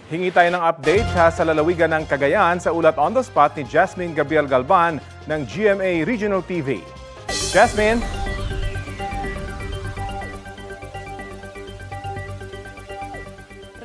Hingi tayo ng update sa lalawigan ng Cagayan sa ulat on the spot ni Jasmine Gabriel Galban ng GMA Regional TV. Jasmine?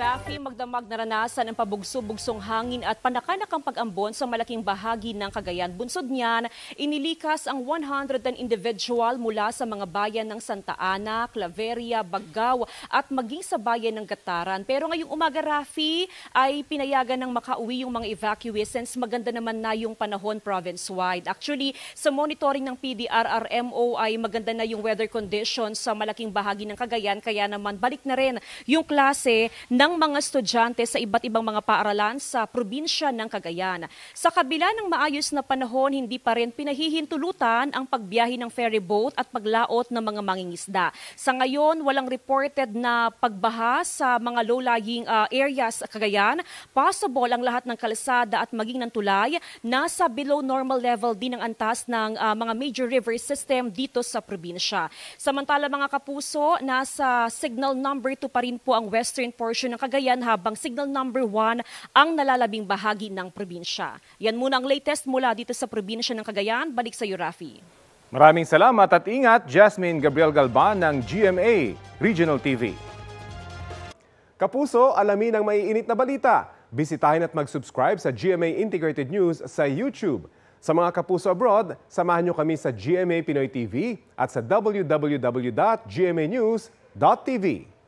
Rafi, magdamag naranasan ang pabugso-bugsong hangin at panakanakang pag-ambon sa malaking bahagi ng Cagayan. Bunsod niyan, inilikas ang 110 individual mula sa mga bayan ng Santa Ana, Claveria, Bagao at maging sa bayan ng Gataran. Pero ngayong umaga, Rafi, ay pinayagan ng makauwi yung mga evacuees since maganda naman na yung panahon province-wide. Actually, sa monitoring ng PDRRMO ay maganda na yung weather conditions sa malaking bahagi ng Cagayan. Kaya naman balik na rin yung klase ng mga estudyante sa iba't ibang mga paaralan sa probinsya ng Cagayan. Sa kabila ng maayos na panahon, hindi pa rin pinahihintulutan ang pagbiyahe ng ferry boat at paglaot ng mga mangingisda. Sa ngayon, walang reported na pagbaha sa mga low-lying areas sa Cagayan. Possible ang lahat ng kalsada at maging ng tulay nasa below normal level din ang antas ng mga major river system dito sa probinsya. Samantala mga kapuso, nasa signal number 2 pa rin po ang western portion ng Cagayan habang signal number 1 ang nalalabing bahagi ng probinsya. Yan muna ang latest mula dito sa probinsya ng Cagayan. Balik sa iyo, Rafi. Maraming salamat at ingat, Jasmine Gabriel Galban ng GMA Regional TV. Kapuso, alamin ang maiinit na balita. Bisitahin at mag-subscribe sa GMA Integrated News sa YouTube. Sa mga kapuso abroad, samahan niyo kami sa GMA Pinoy TV at sa www.gmanews.tv.